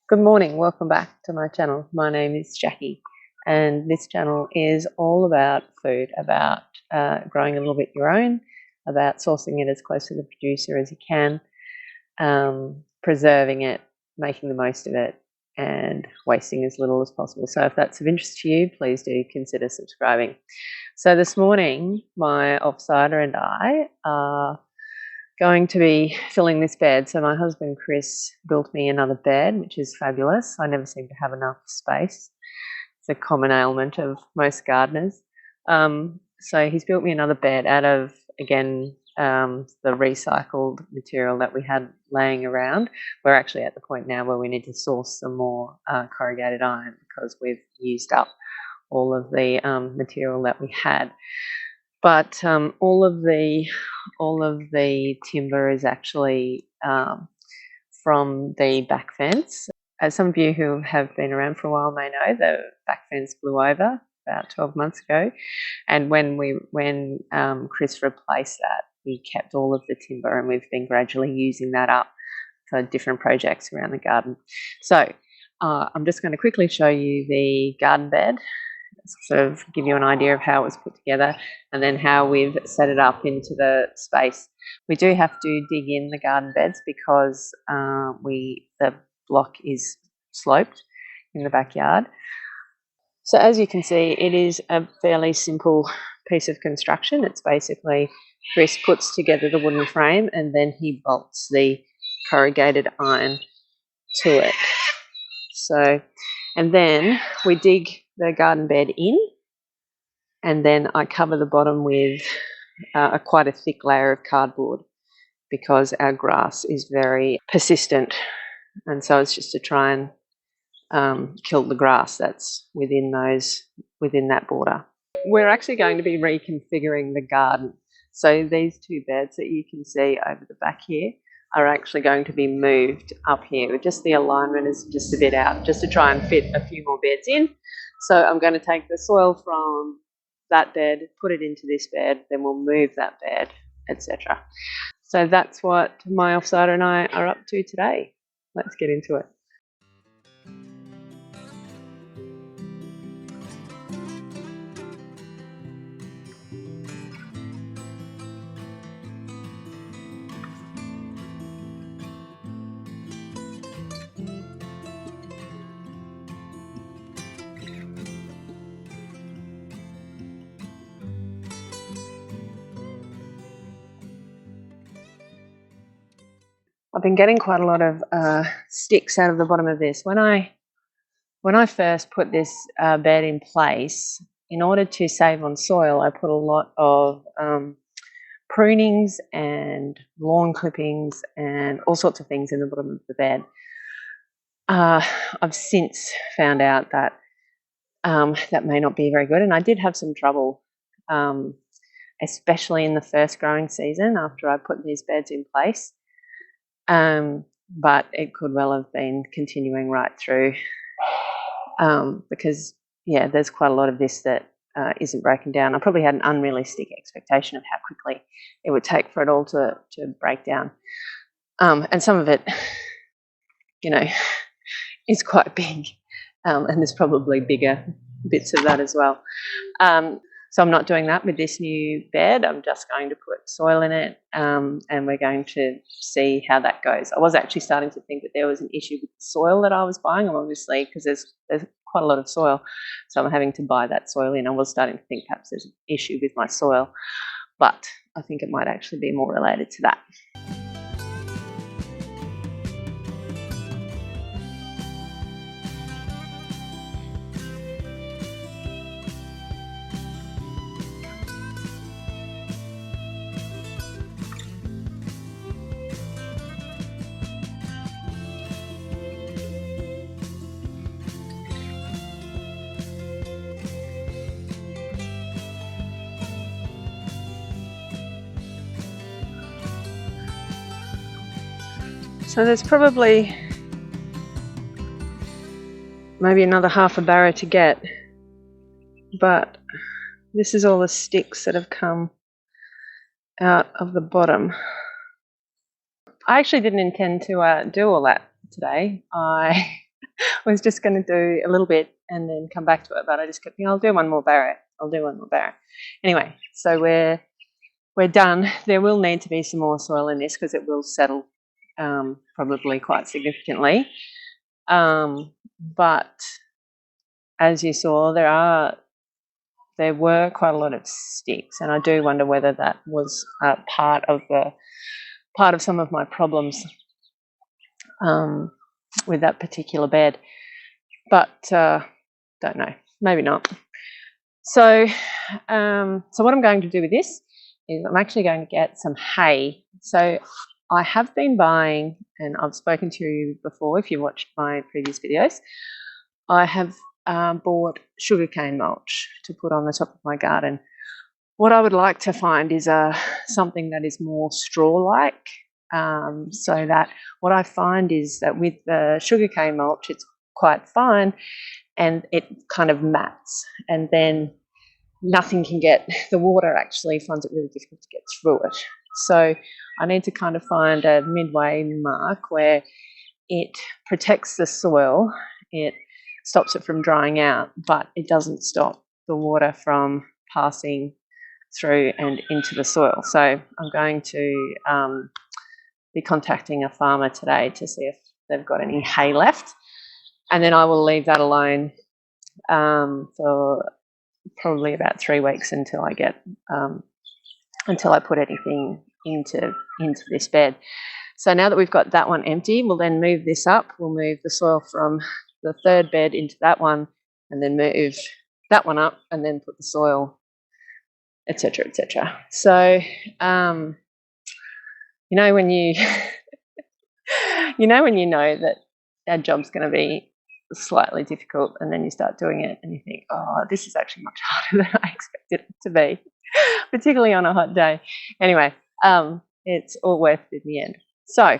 Good morning, welcome back to my channel. My name is Jackie, and this channel is all about food, about growing a little bit your own, about sourcing it as close to the producer as you can, preserving it, making the most of it, and wasting as little as possible. So if that's of interest to you, please do consider subscribing. So this morning, my offsider and I are going to be filling this bed. So my husband Chris built me another bed, which is fabulous. I never seem to have enough space. It's a common ailment of most gardeners. So he's built me another bed out of, again, the recycled material that we had laying around. We're actually at the point now where we need to source some more corrugated iron because we've used up all of the material that we had. But all of the timber is actually from the back fence. As some of you who have been around for a while may know, the back fence blew over about 12 months ago, and when Chris replaced that, we kept all of the timber, and we've been gradually using that up for different projects around the garden. So I'm just going to quickly show you the garden bed, sort of give you an idea of how it was put together, and then how we've set it up into the space. We do have to dig in the garden beds because the block is sloped in the backyard. So as you can see, it is a fairly simple piece of construction. It's basically Chris puts together the wooden frame and then he bolts the corrugated iron to it. So, and then we dig the garden bed in, and then I cover the bottom with quite a thick layer of cardboard because our grass is very persistent, and so it's just to try and kill the grass that's within that border. We're actually going to be reconfiguring the garden. So these two beds that you can see over the back here are actually going to be moved up here. Just the alignment is just a bit out, just to try and fit a few more beds in. So I'm going to take the soil from that bed, put it into this bed, then we'll move that bed, etc. So that's what my offsider and I are up to today. Let's get into it. I've been getting quite a lot of sticks out of the bottom of this. When I first put this bed in place, in order to save on soil, I put a lot of prunings and lawn clippings and all sorts of things in the bottom of the bed. I've since found out that that may not be very good, and I did have some trouble, especially in the first growing season after I put these beds in place. But it could well have been continuing right through because, yeah, there's quite a lot of this that isn't broken down. I probably had an unrealistic expectation of how quickly it would take for it all to break down. And some of it, is quite big, and there's probably bigger bits of that as well. So I'm not doing that with this new bed. I'm just going to put soil in it, and we're going to see how that goes. I was actually starting to think that there was an issue with the soil that I was buying, obviously, because there's quite a lot of soil, so I'm having to buy that soil in. I was starting to think perhaps there's an issue with my soil, but I think it might actually be more related to that. So there's probably maybe another half a barrow to get, but this is all the sticks that have come out of the bottom. I actually didn't intend to do all that today. I was just going to do a little bit and then come back to it, but I just kept thinking, I'll do one more barrow. Anyway, so we're done. There will need to be some more soil in this because it will settle probably quite significantly. But as you saw, there were quite a lot of sticks, and I do wonder whether that was part of some of my problems with that particular bed. But don't know, maybe not. So what I'm going to do with this is I'm actually going to get some hay. So I have been buying, and I've spoken to you before if you watched my previous videos, I have bought sugarcane mulch to put on the top of my garden. What I would like to find is something that is more straw-like, so that what I find is that with the sugarcane mulch, it's quite fine and it kind of mats, and then nothing can get, the water actually finds it really difficult to get through it. So I need to kind of find a midway mark where it protects the soil, it stops it from drying out, but it doesn't stop the water from passing through and into the soil. So I'm going to be contacting a farmer today to see if they've got any hay left, and then I will leave that alone for probably about 3 weeks until I get until I put anything into this bed. So now that we've got that one empty, we'll then move this up. We'll move the soil from the third bed into that one, and then move that one up, and then put the soil, etc., etc. So you know when you know that our job's going to be slightly difficult, and then you start doing it and you think, oh, this is actually much harder than I expected it to be, particularly on a hot day. Anyway, it's all worth it in the end. So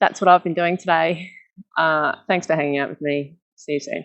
that's what I've been doing today. Thanks for hanging out with me. See you soon.